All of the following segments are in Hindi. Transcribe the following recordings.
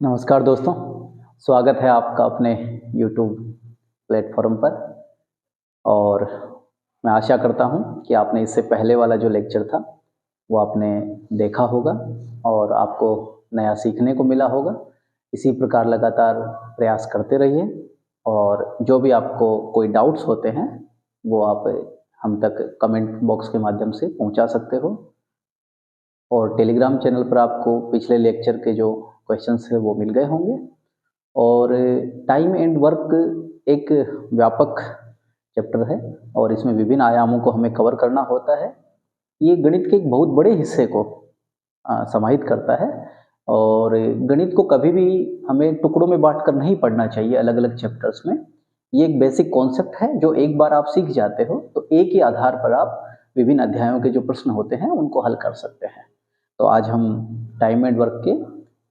नमस्कार दोस्तों, स्वागत है आपका अपने यूट्यूब प्लेटफॉर्म पर। और मैं आशा करता हूं कि आपने इससे पहले वाला जो लेक्चर था वो आपने देखा होगा और आपको नया सीखने को मिला होगा। इसी प्रकार लगातार प्रयास करते रहिए और जो भी आपको कोई डाउट्स होते हैं वो आप हम तक कमेंट बॉक्स के माध्यम से पहुंचा सकते हो। और टेलीग्राम चैनल पर आपको पिछले लेक्चर के जो क्वेश्चंस है वो मिल गए होंगे। और टाइम एंड वर्क एक व्यापक चैप्टर है और इसमें विभिन्न आयामों को हमें कवर करना होता है। ये गणित के एक बहुत बड़े हिस्से को समाहित करता है और गणित को कभी भी हमें टुकड़ों में बांट कर नहीं पढ़ना चाहिए अलग अलग चैप्टर्स में। ये एक बेसिक कॉन्सेप्ट है जो एक बार आप सीख जाते हो तो एक ही आधार पर आप विभिन्न अध्यायों के जो प्रश्न होते हैं उनको हल कर सकते हैं। तो आज हम टाइम एंड वर्क के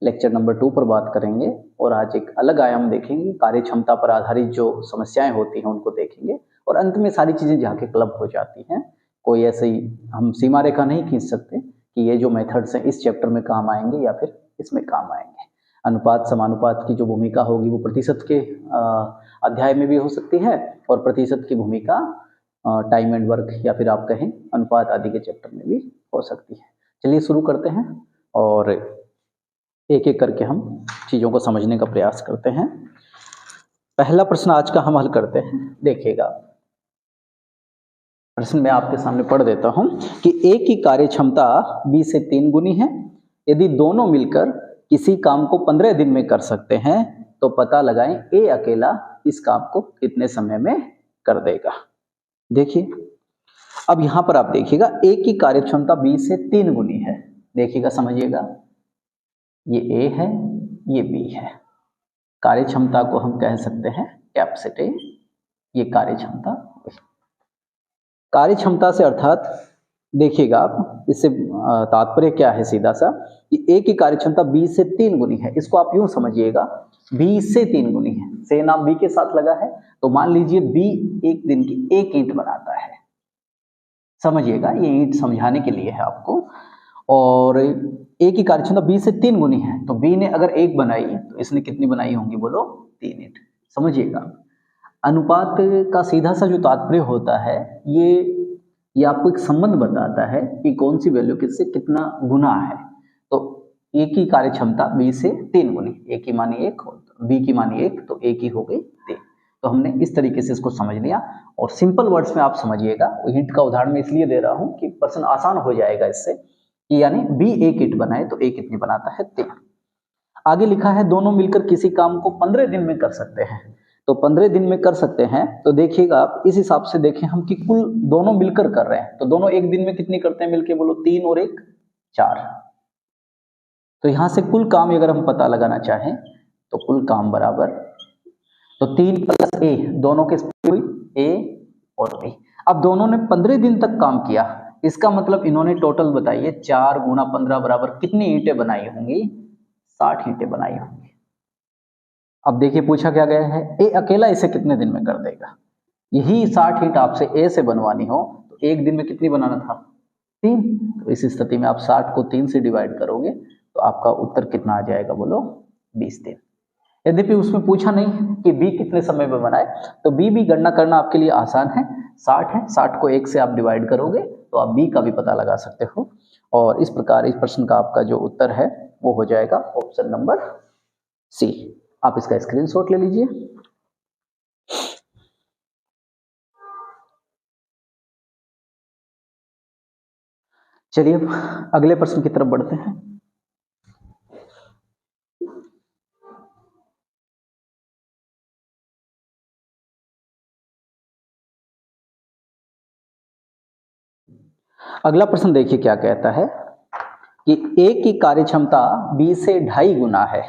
लेक्चर नंबर 2 पर बात करेंगे और आज एक अलग आयाम देखेंगे, कार्य क्षमता पर आधारित जो समस्याएं होती हैं उनको देखेंगे और अंत में सारी चीज़ें जाके क्लब हो जाती हैं। कोई ऐसे ही हम सीमा रेखा नहीं खींच सकते कि ये जो मेथड्स हैं इस चैप्टर में काम आएंगे या फिर इसमें काम आएंगे। अनुपात समानुपात की जो भूमिका होगी वो प्रतिशत के अध्याय में भी हो सकती है और प्रतिशत की भूमिका टाइम एंड वर्क या फिर आप कहें अनुपात आदि के चैप्टर में भी हो सकती है। चलिए शुरू करते हैं और एक एक करके हम चीज़ों को समझने का प्रयास करते हैं। पहला प्रश्न आज का हम हल करते हैं। देखिएगा, प्रश्न मैं आपके सामने पढ़ देता हूं कि ए की कार्य क्षमता बी से 3 गुनी है। यदि दोनों मिलकर किसी काम को 15 दिन में कर सकते हैं तो पता लगाएं ए अकेला इस काम को कितने समय में कर देगा। देखिए, अब यहां पर आप देखिएगा ए की कार्य क्षमता बी से 3 गुनी है। देखिएगा, समझिएगा, ये ए है, ये बी है। कार्य क्षमता को हम कह सकते हैं कैपेसिटी। ये कार्य क्षमता, कार्य क्षमता से अर्थात देखिएगा आप, इससे तात्पर्य क्या है सीधा सा कि ए की कार्य क्षमता बी से 3 गुनी है। इसको आप यूं समझिएगा, बी से 3 गुनी है, से नाम बी के साथ लगा है तो मान लीजिए बी एक दिन की एक ईंट बनाता है। समझिएगा, ये ईंट समझाने के लिए है आपको। और ए की कार्य क्षमता बी से 3 गुनी है तो बी ने अगर एक बनाई तो इसने कितनी बनाई होंगी, बोलो 3 ईंट। समझिएगा, अनुपात का सीधा सा जो तात्पर्य होता है ये आपको एक संबंध बताता है कि कौन सी वैल्यू किससे कितना गुना है। तो ए की कार्य क्षमता बी से 3 गुनी, ए की मानी 1 बी की मानी 1 तो ए की हो गई 3। तो हमने इस तरीके से इसको समझ लिया और सिंपल वर्ड्स में आप समझिएगा। हिंट का उदाहरण मैं इसलिए दे रहा हूं कि प्रश्न आसान हो जाएगा इससे, कि यानी बी एक ईंट बनाए तो ए कितनी बनाता है, 3। आगे लिखा है दोनों मिलकर किसी काम को 15 दिन में कर सकते हैं। तो 15 दिन में कर सकते हैं तो देखिएगा आप इस हिसाब से देखें हम कि कुल दोनों मिलकर कर रहे हैं तो दोनों एक दिन में कितनी करते हैं मिलके, बोलो 3 और 1 4। तो यहां से कुल काम अगर हम पता लगाना चाहें तो कुल काम बराबर, तो 3 + ए, दोनों के हुई ए और बी। अब दोनों ने 15 दिन तक काम किया, इसका मतलब इन्होंने टोटल बताइए 4 × 15 बराबर कितनी ईंटें बनाई होंगी, 60 ईंटें बनाई होंगी। अब देखिए पूछा क्या गया है, ए अकेला इसे कितने दिन में कर देगा। यही 60 ईंट आपसे ए से बनवानी हो तो एक दिन में कितनी बनाना था, 3। तो इस स्थिति में आप 60 को 3 से डिवाइड करोगे तो आपका उत्तर कितना आ जाएगा, बोलो 20 दिन। यद्यपि उसमें पूछा नहीं कि बी कितने समय में बनाए, तो बी भी गणना करना आपके लिए आसान है। 60 है, 60 को 1 से आप डिवाइड करोगे तो आप बी का भी पता लगा सकते हो। और इस प्रकार इस प्रश्न का आपका जो उत्तर है वो हो जाएगा ऑप्शन नंबर सी। आप इसका स्क्रीनशॉट ले लीजिए। चलिए अगले प्रश्न की तरफ बढ़ते हैं। अगला प्रश्न देखिए क्या कहता है कि ए की कार्य क्षमता बी से 2.5 गुना है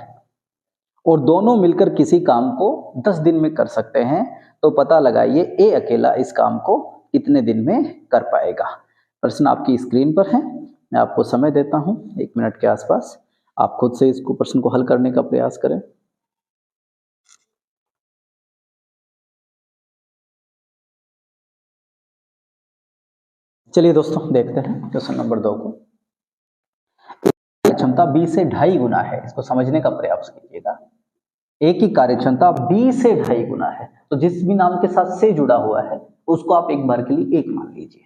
और दोनों मिलकर किसी काम को 10 दिन में कर सकते हैं तो पता लगाइए ए अकेला इस काम को कितने दिन में कर पाएगा। प्रश्न आपकी स्क्रीन पर है, मैं आपको समय देता हूं 1 मिनट के आसपास, आप खुद से इसको प्रश्न को हल करने का प्रयास करें। चलिए दोस्तों देखते हैं क्वेश्चन नंबर 2 को। कार्यक्षमता B से 2.5 गुना है, इसको समझने का प्रयास कीजिएगा। A की कार्यक्षमता B से 2.5 गुना है, तो जिस भी नाम के साथ से जुड़ा हुआ है उसको आप एक बार के लिए 1 मान लीजिए।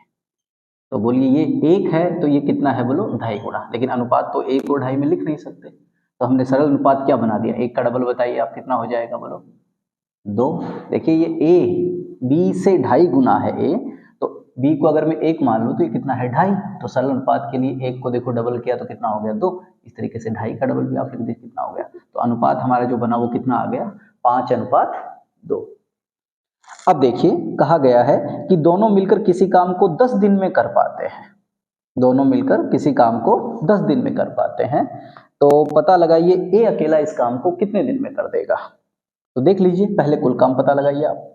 तो बोलिए ये 1 है तो ये कितना है, बोलो 2.5 गुना। लेकिन अनुपात तो 1 और 2.5 में लिख नहीं सकते, तो हमने सरल अनुपात क्या बना दिया, 1 का डबल बताइए आप कितना हो जाएगा, बोलो 2। देखिए ये A B से 2.5 गुना है A, तो B को अगर मैं 1 मान लूँ तो ये कितना है 2.5, तो सरल अनुपात के लिए 1 को देखो डबल किया तो कितना हो गया 2। इस तरीके से 2.5 का डबल भी आप लिख दीजिए कितना हो गया। तो अनुपात हमारा जो बना वो कितना आ गया, 5:2। अब देखिए कहा गया है कि दोनों मिलकर किसी काम को 10 दिन में कर पाते हैं। दोनों मिलकर किसी काम को 10 दिन में कर पाते हैं, तो पता लगाइए A अकेला इस काम को कितने दिन में कर देगा। तो देख लीजिए, पहले कुल काम पता लगाइए आप।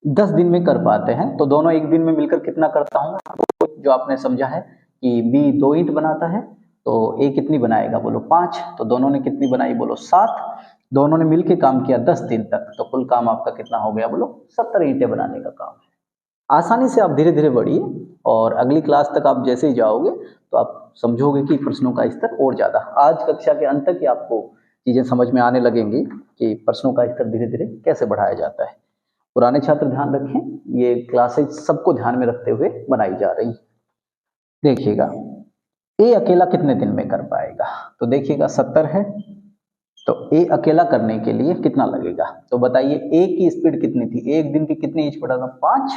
10 दिन में कर पाते हैं, तो दोनों एक दिन में मिलकर कितना करता हूँ, जो आपने समझा है कि B 2 ईंट बनाता है तो A कितनी बनाएगा, बोलो 5। तो दोनों ने कितनी बनाई, बोलो 7। दोनों ने मिलकर काम किया 10 दिन तक, तो कुल काम आपका कितना हो गया, बोलो 70 ईंटें बनाने का काम है। आसानी से आप धीरे धीरे बढ़िए और अगली क्लास तक आप जैसे ही जाओगे तो आप समझोगे कि प्रश्नों का स्तर और ज़्यादा, आज कक्षा के अंत तक ही आपको चीज़ें समझ में आने लगेंगी कि प्रश्नों का स्तर धीरे धीरे कैसे बढ़ाया जाता है। पुराने छात्र ध्यान रखें, ये क्लासेज सबको ध्यान में रखते हुए बनाई जा रही। देखिएगा A अकेला कितने दिन में कर पाएगा, तो देखिएगा 70 है, तो A अकेला करने के लिए कितना लगेगा, तो बताइए A की स्पीड कितनी थी, एक दिन की कितनी इंच पड़ा था, 5।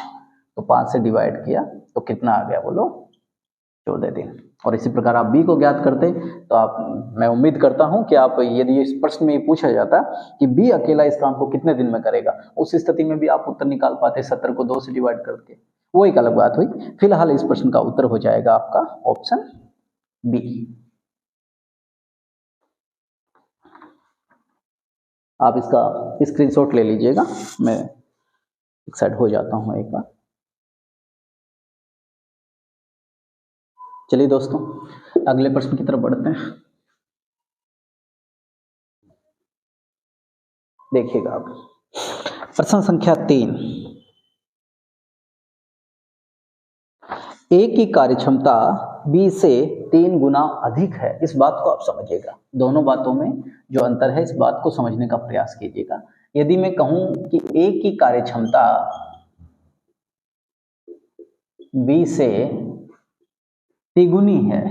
तो 5 से डिवाइड किया तो कितना आ गया, बोलो 14 दिन। और इसी प्रकार आप B को ज्ञात करते तो आप, मैं उम्मीद करता हूं कि आप, यदि इस प्रश्न में ये पूछा जाता कि B अकेला इस काम को कितने दिन में करेगा, उस स्थिति में भी आप उत्तर निकाल पाते 70 को 2 से डिवाइड करके, वो एक अलग बात हुई। फिलहाल इस प्रश्न का उत्तर हो जाएगा आपका ऑप्शन B। आप इसका स्क्रीनशॉट ले लीजिएगा, मैं एक्साइट हो जाता हूं एक बार। चलिए दोस्तों अगले प्रश्न की तरफ बढ़ते हैं। देखिएगा आप प्रश्न संख्या 3, A की कार्यक्षमता B से 3 गुना अधिक है, इस बात को आप समझिएगा। दोनों बातों में जो अंतर है इस बात को समझने का प्रयास कीजिएगा। यदि मैं कहूं कि A की कार्यक्षमता B से तिगुनी है,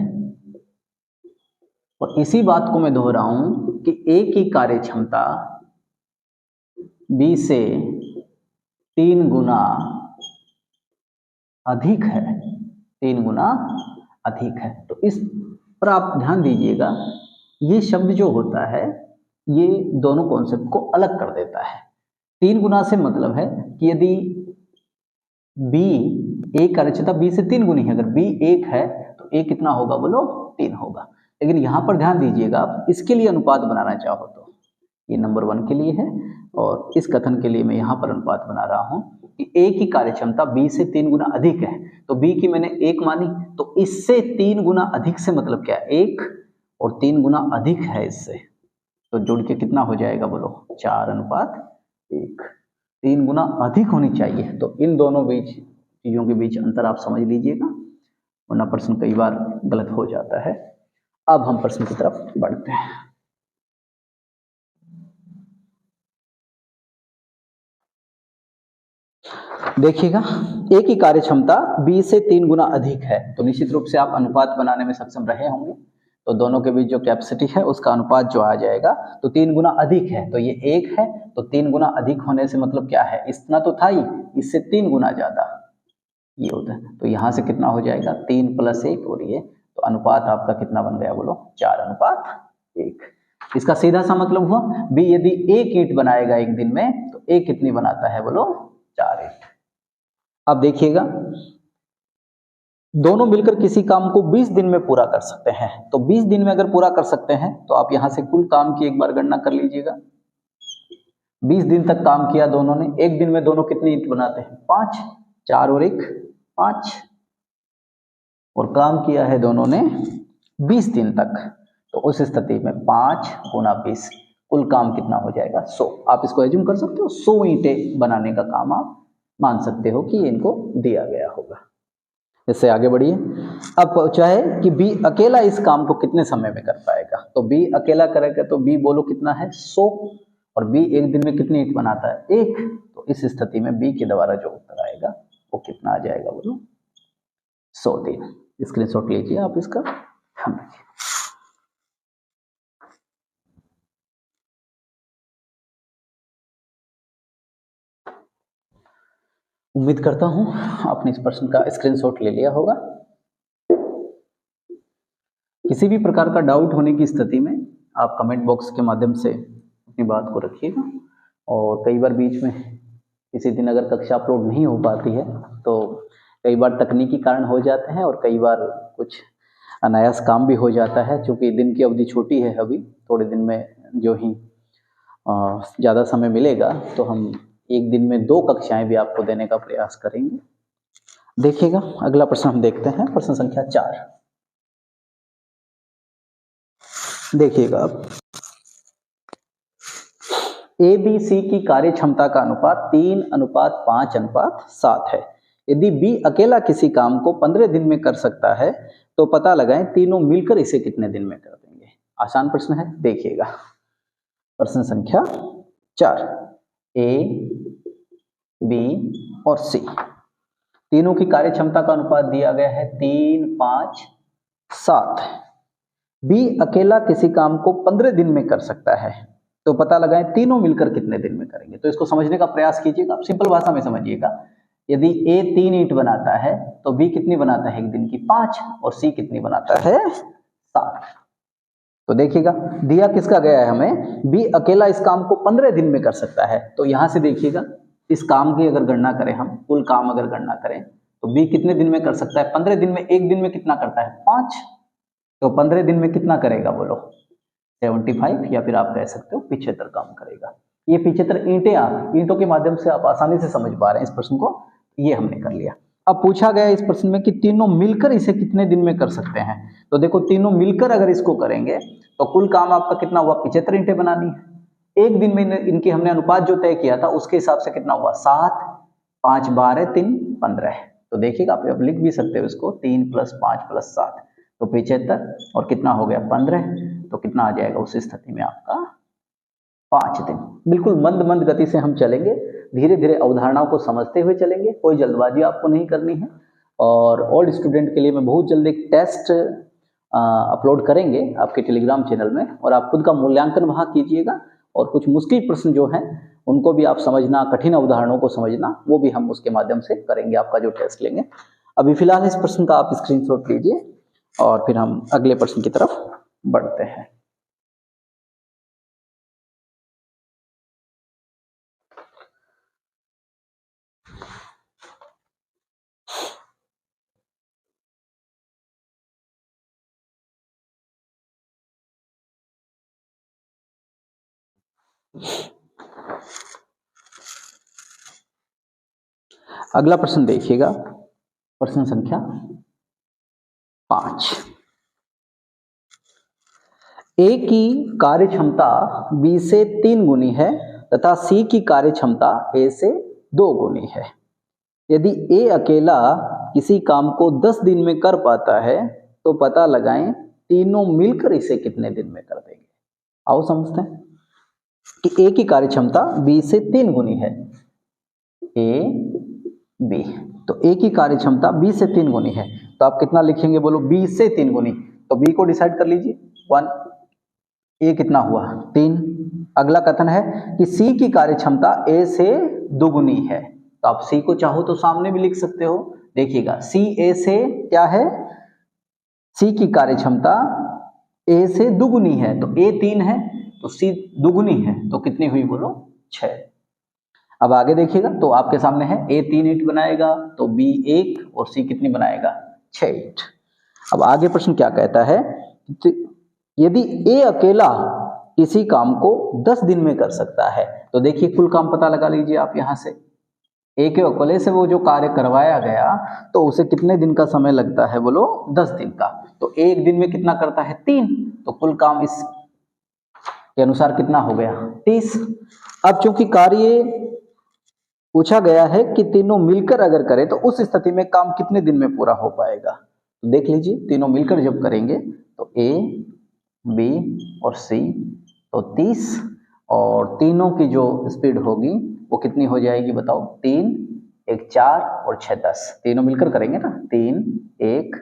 और इसी बात को मैं दोहराऊं कि A की कार्यक्षमता B से 3 गुना अधिक है, 3 गुना अधिक है। तो इस पर आप ध्यान दीजिएगा, ये शब्द जो होता है ये दोनों कॉन्सेप्ट को अलग कर देता है। 3 गुना से मतलब है कि यदि B, A कार्यक्षमता B से 3 गुनी है, अगर B 1 है तो A कितना होगा, बोलो 3 होगा। लेकिन यहां पर ध्यान दीजिएगा, आप इसके लिए अनुपात बनाना चाहो तो ये नंबर 1 के लिए है, और इस कथन के लिए मैं यहाँ पर अनुपात बना रहा हूँ कि A की कार्यक्षमता B से 3 गुना अधिक है, तो B की मैंने 1 मानी, तो इससे 3 गुना अधिक से मतलब क्या है, 1, और 3 गुना अधिक है इससे, तो जुड़ के कितना हो जाएगा, बोलो 4:1। 3 गुना अधिक होनी चाहिए, तो इन दोनों बीच चीजों के बीच अंतर आप समझ लीजिएगा, वरना प्रश्न कई बार गलत हो जाता है। अब हम प्रश्न की तरफ बढ़ते हैं। देखिएगा A की कार्यक्षमता B से 3 गुना अधिक है, तो निश्चित रूप से आप अनुपात बनाने में सक्षम रहे होंगे। तो दोनों के बीच जो कैपेसिटी है उसका अनुपात जो आ जाएगा, तो 3 गुना अधिक है, तो ये 1 है, तो 3 गुना अधिक होने से मतलब क्या है, इतना तो था ही, इससे 3 गुना ज्यादा ये होता है। तो यहाँ से कितना हो जाएगा, 3 + 1, और ये तो अनुपात आपका कितना बन गया, बोलो 4:1। इसका सीधा सा मतलब हुआ B यदि 1 ईंट बनाएगा एक दिन में, तो A कितनी बनाता है, बोलो 4 ईंट। अब देखिएगा दोनों मिलकर किसी काम को 20 दिन में पूरा कर सकते हैं, तो 20 दिन में अगर पूरा कर सकते हैं तो आप यहां से कुल काम की एक बार गणना कर लीजिएगा। 20 दिन तक काम किया दोनों ने, एक दिन में दोनों कितनी ईंट बनाते हैं, 5, 4 और 1 5, और काम किया है दोनों ने 20 दिन तक, तो उस स्थिति में 5 × 20 कुल काम कितना हो जाएगा, 100। आप इसको एज्यूम कर सकते हो 100 ईंटें बनाने का काम आप मान सकते हो कि इनको दिया गया होगा। इससे आगे बढ़िए। अब पूछा है कि बी अकेला इस काम को कितने समय में कर पाएगा, तो बी अकेला करेगा तो बी बोलो कितना है 100, और बी एक दिन में कितनी ईंट बनाता है 1, तो इस स्थिति में बी के द्वारा जो उत्तर आएगा वो कितना आ जाएगा बोलो 100 दिन। स्क्रीनशॉट लीजिए आप इसका। उम्मीद करता हूं आपने इस प्रश्न का स्क्रीनशॉट ले लिया होगा। किसी भी प्रकार का डाउट होने की स्थिति में आप कमेंट बॉक्स के माध्यम से अपनी बात को रखिएगा, और कई बार बीच में किसी दिन अगर कक्षा अपलोड नहीं हो पाती है तो कई बार तकनीकी कारण हो जाते हैं, और कई बार कुछ अनायास काम भी हो जाता है। चूँकि दिन की अवधि छोटी है, अभी थोड़े दिन में जो ही ज़्यादा समय मिलेगा तो हम एक दिन में 2 कक्षाएं भी आपको देने का प्रयास करेंगे। देखिएगा अगला प्रश्न हम देखते हैं, प्रश्न संख्या 4। देखिएगा आप, ए बी सी की कार्य क्षमता का अनुपात 3:5:7 है। यदि बी अकेला किसी काम को 15 दिन में कर सकता है तो पता लगाएं तीनों मिलकर इसे कितने दिन में कर देंगे। आसान प्रश्न है, देखिएगा प्रश्न संख्या 4। ए बी और सी तीनों की कार्य क्षमता का अनुपात दिया गया है 3:5:7। बी अकेला किसी काम को 15 दिन में कर सकता है तो पता लगाएं तीनों मिलकर कितने दिन में करेंगे। तो इसको समझने का प्रयास कीजिएगा, आप सिंपल भाषा में समझिएगा। यदि ए 3 ईंट बनाता है तो बी कितनी बनाता है एक दिन की 5, और सी कितनी बनाता है 7। तो देखिएगा दिया किसका गया है हमें, बी अकेला इस काम को 15 दिन में कर सकता है। तो यहां से देखिएगा इस काम की अगर गणना करें, हम कुल काम अगर गणना करें तो बी कितने दिन में कर सकता है 15 दिन में। एक दिन में कितना करता है 5, तो 15 दिन में कितना करेगा बोलो 75, या फिर आप कह सकते हो 75 काम करेगा। ये 75 ईंटें आप ईंटों के माध्यम से आप आसानी से समझ पा रहे हैं इस प्रश्न को, ये हमने कर लिया। अब पूछा गया इस प्रश्न में कि तीनों मिलकर इसे कितने दिन में कर सकते हैं। तो देखो तीनों मिलकर अगर इसको करेंगे तो कुल काम आपका कितना हुआ 75 ईंटें बनानी है। एक दिन में इनकी हमने अनुपात जो तय किया था उसके हिसाब से कितना हुआ 7, 5 12 3 15। तो देखिएगा आप लिख भी सकते हो इसको 3 + 5 + 7 तो 75, और कितना हो गया 15, तो कितना आ जाएगा उस स्थिति में आपका 5 दिन। बिल्कुल मंद मंद गति से हम चलेंगे, धीरे धीरे अवधारणाओं को समझते हुए चलेंगे, कोई जल्दबाजी आपको नहीं करनी है। और ओल्ड स्टूडेंट के लिए मैं बहुत जल्द एक टेस्ट अपलोड करेंगे आपके टेलीग्राम चैनल में, और आप खुद का मूल्यांकन वहाँ कीजिएगा। और कुछ मुश्किल प्रश्न जो हैं उनको भी आप समझना, कठिन अवधारणाओं को समझना, वो भी हम उसके माध्यम से करेंगे, आपका जो टेस्ट लेंगे। अभी फिलहाल इस प्रश्न का आप स्क्रीनशॉट लीजिए और फिर हम अगले प्रश्न की तरफ बढ़ते हैं। अगला प्रश्न देखिएगा, प्रश्न संख्या 5। ए की कार्य क्षमता बी से 3 गुनी है तथा सी की कार्य क्षमता ए से 2 गुनी है। यदि ए अकेला किसी काम को 10 दिन में कर पाता है तो पता लगाएं तीनों मिलकर इसे कितने दिन में कर देंगे। आओ समझते हैं कि ए की कार्य क्षमता बी से 3 गुनी है। ए बी, तो ए की कार्य क्षमता बी से 3 गुनी है, तो आप कितना लिखेंगे बोलो बी से 3 गुनी। तो बी को डिसाइड कर लीजिए 1, ए कितना हुआ 3। अगला कथन है कि सी की कार्य क्षमता ए से 2 गुनी है, तो आप सी को चाहो तो सामने भी लिख सकते हो। देखिएगा सी ए से क्या है, सी की कार्य क्षमता ए से 2 गुनी है, तो ए 3 है तो सी 2 गुनी है, तो कितनी हुई बोलो 6। अब आगे देखिएगा तो आपके सामने है ए 3 ईंट बनाएगा तो बी 1 और सी कितनी बनाएगा 6 ईंट। अब आगे प्रश्न क्या कहता है, यदि ए अकेला किसी काम को 10 दिन में कर सकता है, तो देखिए कुल काम पता लगा लीजिए आप यहां से। ए के अकेले से वो जो कार्य करवाया गया तो उसे कितने दिन का समय लगता है बोलो 10 दिन का, तो एक दिन में कितना करता है 3, तो कुल काम इस के अनुसार कितना हो गया 30। अब चूंकि कार्य पूछा गया है कि तीनों मिलकर अगर करें तो उस स्थिति में काम कितने दिन में पूरा हो पाएगा। तो देख लीजिए, तीनों मिलकर जब करेंगे तो ए, बी और सी तो 30, और तीनों की जो स्पीड होगी वो कितनी हो जाएगी बताओ, 3, 1 4 और 6 10। तीनों मिलकर करेंगे ना, 3 1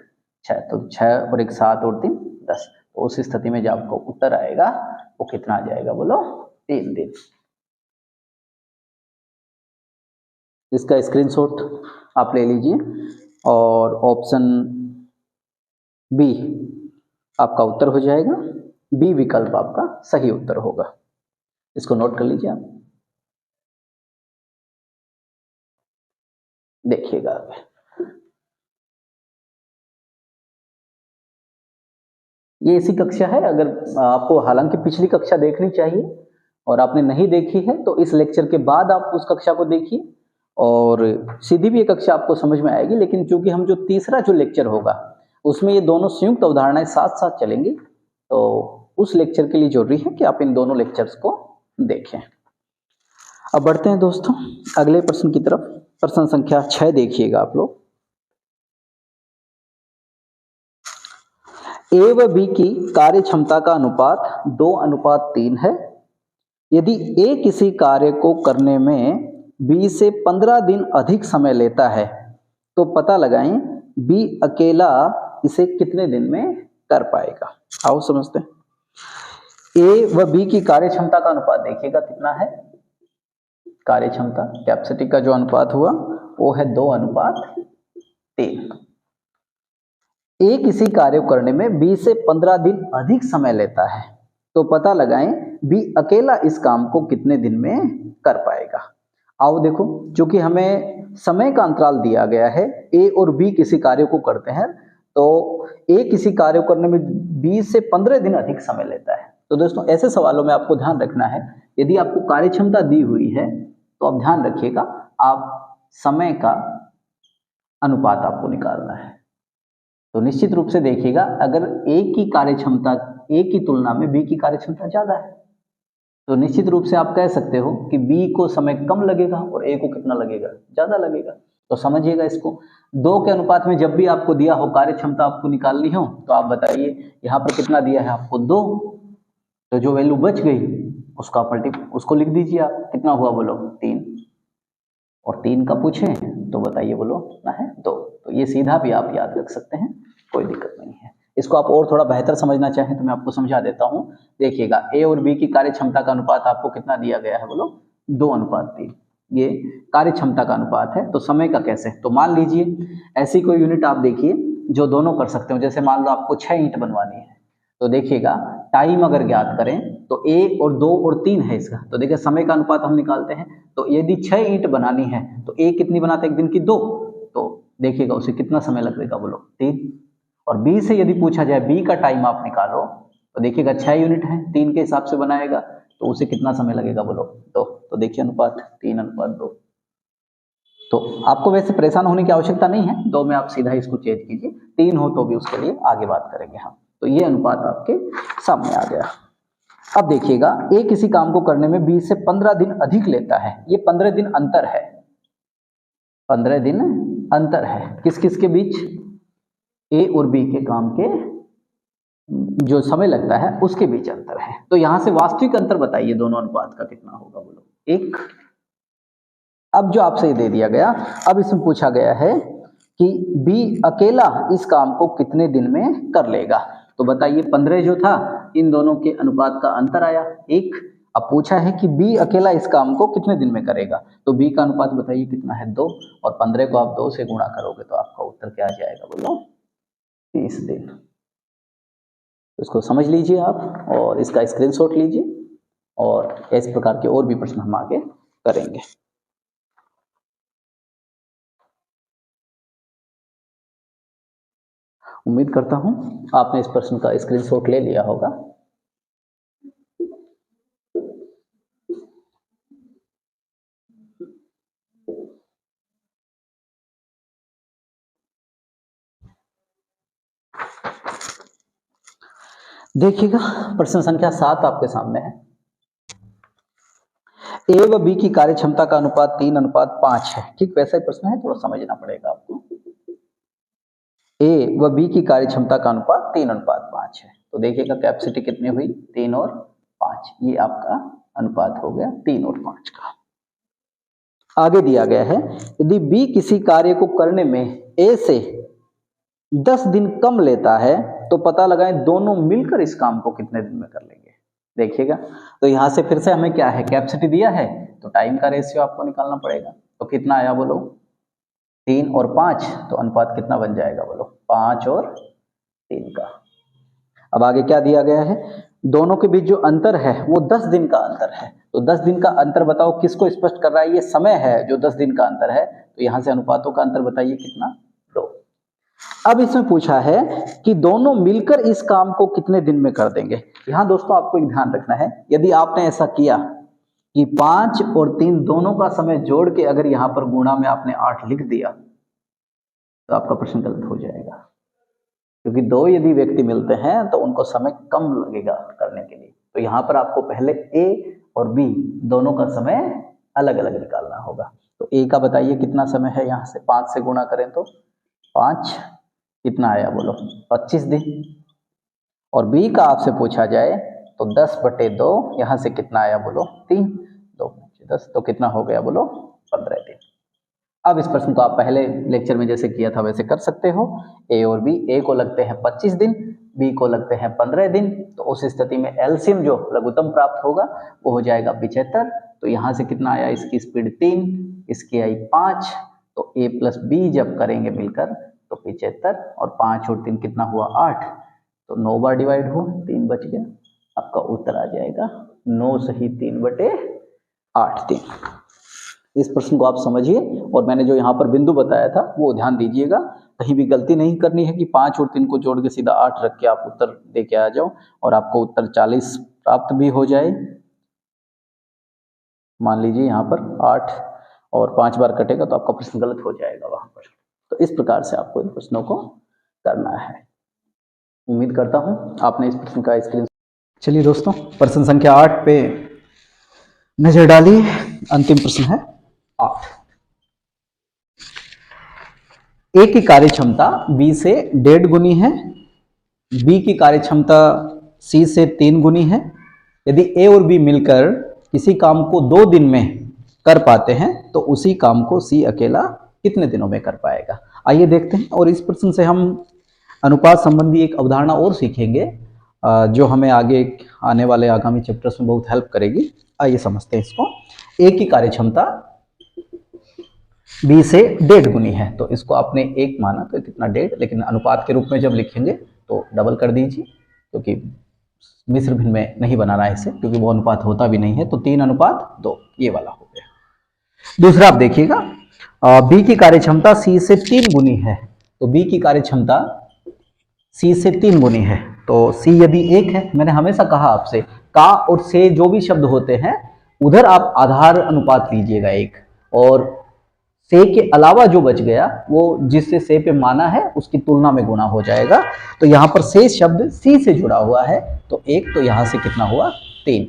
6, तो 6 और 1 7 और 3 10। तो उस स्थिति में जो आपको उत्तर आएगा वो कितना आ जाएगा बोलो, 3 दिन। इसका स्क्रीनशॉट आप ले लीजिए और ऑप्शन बी आपका उत्तर हो जाएगा। बी विकल्प आपका सही उत्तर होगा। इसको नोट कर लीजिए आप। देखिएगा ये इसी कक्षा है। अगर आपको हालांकि पिछली कक्षा देखनी चाहिए और आपने नहीं देखी है तो इस लेक्चर के बाद आप उस कक्षा को देखिए और सीधी भी ये कक्षा आपको समझ में आएगी। लेकिन चूंकि हम जो तीसरा जो लेक्चर होगा उसमें ये दोनों संयुक्त अवधारणाएं साथ साथ चलेंगी, तो उस लेक्चर के लिए जरूरी है कि आप इन दोनों लेक्चर्स को देखें। अब बढ़ते हैं दोस्तों अगले प्रश्न की तरफ। प्रश्न संख्या 6 देखिएगा आप लोग। ए व बी की कार्य क्षमता का अनुपात 2:3 है। यदि ए किसी कार्य को करने में बी से 15 दिन अधिक समय लेता है तो पता लगाएं बी अकेला इसे कितने दिन में कर पाएगा। आओ समझते हैं। ए व बी की कार्य क्षमता का अनुपात देखिएगा कितना है। कार्य क्षमता कैपेसिटी का जो अनुपात हुआ वो है 2:3। ए किसी कार्य को करने में बी से 15 दिन अधिक समय लेता है तो पता लगाएं बी अकेला इस काम को कितने दिन में कर पाएगा। आओ देखो, क्योंकि हमें समय का अंतराल दिया गया है, ए और बी किसी कार्य को करते हैं तो ए किसी कार्य को करने में बी से 15 दिन अधिक समय लेता है। तो दोस्तों ऐसे सवालों में आपको ध्यान रखना है, यदि आपको कार्य क्षमता दी हुई है तो आप ध्यान रखिएगा, आप समय का अनुपात आपको निकालना है। तो निश्चित रूप से देखिएगा, अगर ए की कार्य क्षमता ए की तुलना में बी की कार्य क्षमता ज्यादा है तो निश्चित रूप से आप कह सकते हो कि बी को समय कम लगेगा और ए को कितना लगेगा, ज्यादा लगेगा। तो समझिएगा इसको, 2 के अनुपात में जब भी आपको दिया हो कार्य क्षमता आपको निकालनी हो तो आप बताइए यहाँ पर कितना दिया है आपको 2, तो जो वैल्यू बच गई उसको लिख दीजिए आप, कितना हुआ बोलो 3, और 3 का पूछे तो बताइए बोलो कितना है 2। तो ये सीधा भी आप याद रख सकते हैं, कोई दिक्कत नहीं है। इसको आप और थोड़ा बेहतर समझना चाहें तो मैं आपको समझा देता हूं। देखिएगा, ए और बी की कार्य क्षमता का अनुपात आपको कितना दिया गया है बोलो 2:3। ये कार्य क्षमता का अनुपात है, तो समय का कैसे, तो मान लीजिए ऐसी कोई यूनिट आप देखिए जो दोनों कर सकते हो। जैसे मान लो आपको 6 ईंट बनवानी है, तो देखिएगा टाइम अगर ज्ञात करें तो 1 और 2 और 3 है इसका, तो देखिए समय का अनुपात हम निकालते हैं। तो यदि 6 ईंट बनानी है तो ए कितनी बनाता है एक दिन की 2, तो देखिएगा उसे कितना समय लगेगा बोलो 3। और बी से यदि पूछा जाए बी का टाइम आप निकालो तो देखिएगा 6 यूनिट है, 3 के हिसाब से बनाएगा तो उसे कितना समय लगेगा बोलो 2। तो देखिए अनुपात 3:2। तो आपको वैसे परेशान होने की आवश्यकता नहीं है, 2 में आप सीधा इसको चेंज कीजिए, 3 हो तो भी उसके लिए आगे बात करेंगे हम। तो ये अनुपात आपके सामने आ गया। अब देखिएगा, ए किसी काम को करने में बी से 15 दिन अधिक लेता है। ये 15 दिन अंतर है, 15 दिन अंतर है किस किस के बीच, ए और बी के काम के जो समय लगता है उसके बीच अंतर है। तो यहां से वास्तविक अंतर बताइए दोनों अनुपात का कितना होगा बोलो 1। अब जो आपसे ये दे दिया गया, अब इसमें पूछा गया है कि बी अकेला इस काम को कितने दिन में कर लेगा। तो बताइए 15 जो था इन दोनों के अनुपात का अंतर आया 1। अब पूछा है कि बी अकेला इस काम को कितने दिन में करेगा, तो बी का अनुपात बताइए कितना है 2, और 15 को आप 2 से गुणा करोगे तो आपका उत्तर क्या आ जाएगा बोलो 30 दिन। इसको समझ लीजिए आप और इसका स्क्रीनशॉट लीजिए, और इस प्रकार के और भी प्रश्न हम आगे करेंगे। उम्मीद करता हूं आपने इस प्रश्न का स्क्रीनशॉट ले लिया होगा। देखिएगा प्रश्न संख्या 7 आपके सामने है। ए व बी की कार्य क्षमता का अनुपात 3:5 है। ठीक वैसा ही प्रश्न है, थोड़ा समझना पड़ेगा आपको। ए व बी की कार्य क्षमता का अनुपात 3:5 है। तो देखिएगा कैपेसिटी कितनी हुई, 3 और 5। ये आपका अनुपात हो गया 3 और 5 का। आगे दिया गया है, यदि बी किसी कार्य को करने में ए से 10 दिन कम लेता है तो पता लगाएं दोनों मिलकर इस काम को कितने दिन में कर लेंगे। देखिएगा, तो यहां से फिर से हमें क्या है, कैपेसिटी दिया है तो टाइम का रेशियो आपको निकालना पड़ेगा। तो कितना आया बोलो, 3 और 5, तो अनुपात कितना बन जाएगा बोलो, 5 और 3 का। अब आगे क्या दिया गया है, दोनों के बीच जो अंतर है वो 10 दिन का अंतर है। तो 10 दिन का अंतर बताओ किसको स्पष्ट कर रहा है, ये समय है जो 10 दिन का अंतर है। तो यहां से अनुपातों का अंतर बताइए कितना, 2। अब इसमें पूछा है कि दोनों मिलकर इस काम को कितने दिन में कर देंगे। यहां दोस्तों आपको एक ध्यान रखना है, यदि आपने ऐसा किया कि 5 और 3 दोनों का समय जोड़ के अगर यहां पर गुणा में आपने 8 लिख दिया तो आपका प्रश्न गलत हो जाएगा, क्योंकि 2 यदि व्यक्ति मिलते हैं तो उनको समय कम लगेगा करने के लिए। तो यहां पर आपको पहले ए और बी दोनों का समय अलग अलग निकालना होगा। तो ए का बताइए कितना समय है, यहां से 5 से गुणा करें तो 5 कितना आया बोलो, 25 दिन। और बी का आपसे पूछा जाए तो 10/2, यहां से कितना आया बोलो, 3, 2 10, तो कितना हो गया बोलो, 15 दिन। अब इस प्रश्न को आप पहले लेक्चर में जैसे किया था वैसे कर सकते हो। ए और बी, ए को लगते हैं 25 दिन, बी को लगते हैं 15 दिन। तो उस स्थिति में एलसीएम जो लघुत्तम प्राप्त होगा वो हो जाएगा 75। तो यहाँ से कितना आया, इसकी स्पीड 3, इसकी आई 5। तो ए प्लस बी जब करेंगे मिलकर तो 75, और 5 और 3 कितना हुआ, 8। तो 9 बार डिवाइड हुआ, 3 बच गया, आपका उत्तर आ जाएगा 9 सही 3/8 दिन। इस प्रश्न को आप समझिए, और मैंने जो यहाँ पर बिंदु बताया था वो ध्यान दीजिएगा, कहीं भी गलती नहीं करनी है कि 5 और 3 को जोड़ के सीधा 8 रख के आप उत्तर दे के आ जाओ और आपको उत्तर 40 प्राप्त भी हो जाए। मान लीजिए यहाँ पर 8 और 5 बार कटेगा तो आपका प्रश्न गलत हो जाएगा वहां पर। तो इस प्रकार से आपको इन प्रश्नों को करना है। उम्मीद करता हूं आपने इस प्रश्न का स्क्रीन। चलिए दोस्तों, प्रश्न संख्या 8 पे नजर डालिए। अंतिम प्रश्न है 8। ए की कार्य क्षमता बी से 1.5 गुनी है, बी की कार्य क्षमता सी से 3 गुनी है। यदि ए और बी मिलकर किसी काम को 2 दिन में कर पाते हैं तो उसी काम को सी अकेला कितने दिनों में कर पाएगा। आइए देखते हैं, और इस प्रश्न से हम अनुपात संबंधी एक अवधारणा और सीखेंगे जो हमें आगे आने वाले आगामी चैप्टर्स में बहुत हेल्प करेगी। आइए समझते हैं इसको। ए की कार्य क्षमता बी से 1.5 गुनी है, तो इसको आपने 1 माना तो कितना 1.5, लेकिन अनुपात के रूप में जब लिखेंगे तो डबल कर दीजिए, क्योंकि मिश्र भिन्न में नहीं बनाना है इसे, क्योंकि वो अनुपात होता भी नहीं है। तो 3:2 ये वाला हो गया। दूसरा आप देखिएगा, बी की कार्य क्षमता सी से 3 गुनी है, तो बी की कार्य क्षमता सी से 3 गुनी है। तो सी यदि 1 है, मैंने हमेशा कहा आपसे का और से जो भी शब्द होते हैं उधर आप आधार अनुपात लीजिएगा 1, और से के अलावा जो बच गया वो जिससे से पे माना है उसकी तुलना में गुणा हो जाएगा। तो यहाँ पर से शब्द सी से जुड़ा हुआ है तो 1, तो यहाँ से कितना हुआ 3।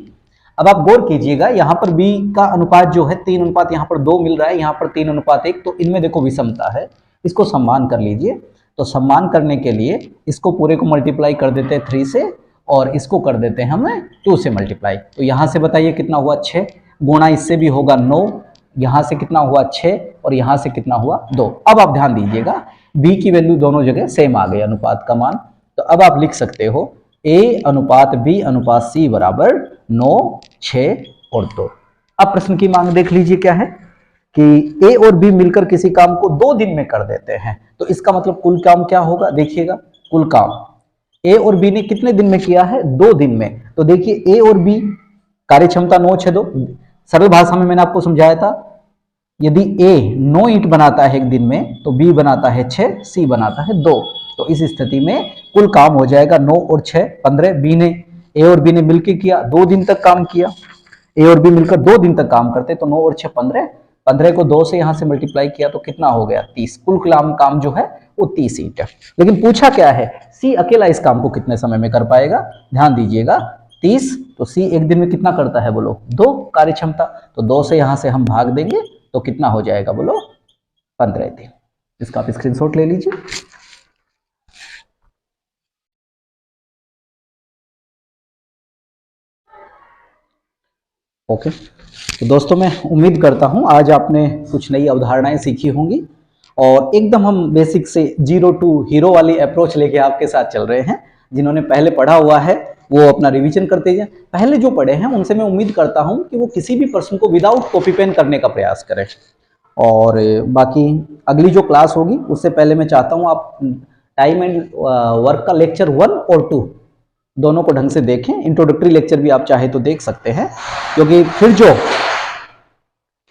अब आप गौर कीजिएगा, यहाँ पर बी का अनुपात जो है 3:1, यहाँ पर 2 मिल रहा है, यहाँ पर 3:1, तो इनमें देखो विषमता है, इसको सम्मान कर लीजिए। तो सम्मान करने के लिए इसको पूरे को मल्टीप्लाई कर देते हैं 3 से, और इसको कर देते हैं हमें 2 से मल्टीप्लाई। तो यहाँ से बताइए कितना हुआ 6, गुणा इससे भी होगा 9, यहाँ से कितना हुआ 6, और यहाँ से कितना हुआ 2। अब आप ध्यान दीजिएगा, b की वैल्यू दोनों जगह सेम आ गई, अनुपात का मान। तो अब आप लिख सकते हो a अनुपात b अनुपात c बराबर 9, 6 और 2। अब प्रश्न की मांग देख लीजिए क्या है कि a और b मिलकर किसी काम को 2 दिन में कर देते हैं, तो इसका मतलब कुल काम क्या होगा। देखिएगा, कुल काम a और b ने कितने दिन में किया है, 2 दिन में। तो देखिए a और b कार्य क्षमता 9, 6, 2। सरल भाषा में मैंने आपको समझाया था, यदि a 9 ईंट बनाता है एक दिन में तो b बनाता है 6, c बनाता है 2। तो इस स्थिति में कुल काम हो जाएगा 9 और 6 15। b ने a और b ने मिलकर किया, 2 दिन तक काम किया। a और b मिलकर 2 दिन तक काम करते तो 9 और 6 15, 15 को 2 से यहां से मल्टीप्लाई किया तो कितना हो गया 30। कुल काम जो है वो 30 ईंट है। लेकिन पूछा क्या है, सी अकेला इस काम को कितने समय में कर पाएगा। ध्यान दीजिएगा, 30, तो सी एक दिन में कितना करता है बोलो, 2 कार्य क्षमता। तो 2 से यहाँ से हम भाग देंगे तो कितना हो जाएगा बोलो, 15 दिन। इसका आप स्क्रीनशॉट ले लीजिए। ओके, तो दोस्तों मैं उम्मीद करता हूँ आज आपने कुछ नई अवधारणाएं सीखी होंगी और एकदम हम बेसिक से 0 टू हीरो वाली अप्रोच लेके आपके साथ चल रहे हैं। जिन्होंने पहले पढ़ा हुआ है वो अपना रिवीजन करते जाएं। पहले जो पढ़े हैं उनसे मैं उम्मीद करता हूँ कि वो किसी भी प्रश्न को विदाउट कॉपी पेन करने का प्रयास करें। और बाकी अगली जो क्लास होगी उससे पहले मैं चाहता हूँ आप टाइम एंड वर्क का लेक्चर 1 और 2 दोनों को ढंग से देखें। इंट्रोडक्टरी लेक्चर भी आप चाहे तो देख सकते हैं, क्योंकि फिर जो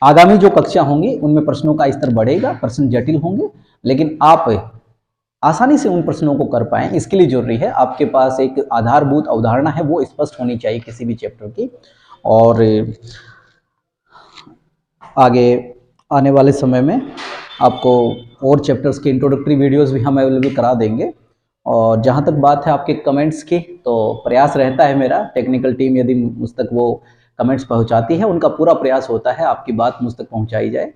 आगामी जो कक्षा होंगी उनमें प्रश्नों का स्तर बढ़ेगा, प्रश्न जटिल होंगे, लेकिन आप आसानी से उन प्रश्नों को कर पाएं इसके लिए जरूरी है आपके पास एक आधारभूत अवधारणा है वो स्पष्ट होनी चाहिए किसी भी चैप्टर की। और आगे आने वाले समय में आपको और चैप्टर्स के इंट्रोडक्टरी वीडियोस भी हम अवेलेबल करा देंगे। और जहाँ तक बात है आपके कमेंट्स की, तो प्रयास रहता है मेरा, टेक्निकल टीम यदि मुझ तक वो कमेंट्स पहुँचाती है उनका पूरा प्रयास होता है आपकी बात मुझ तक पहुँचाई जाए।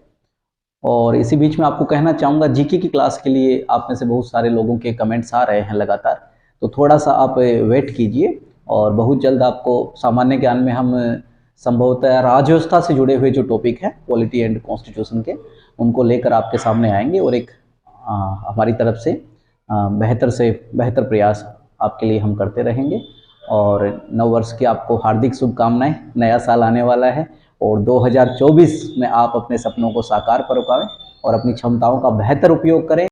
और इसी बीच में आपको कहना चाहूँगा जीके की क्लास के लिए आप में से बहुत सारे लोगों के कमेंट्स आ रहे हैं लगातार, तो थोड़ा सा आप वेट कीजिए और बहुत जल्द आपको सामान्य ज्ञान में हम संभवतः राज्य व्यवस्था से जुड़े हुए जो टॉपिक हैं पॉलिटी एंड कॉन्स्टिट्यूशन के, उनको लेकर आपके सामने आएंगे और एक हमारी तरफ से बेहतर प्रयास आपके लिए हम करते रहेंगे। और नव वर्ष की आपको हार्दिक शुभकामनाएं। नया साल आने वाला है और 2024 में आप अपने सपनों को साकार कर पाएं और अपनी क्षमताओं का बेहतर उपयोग करें।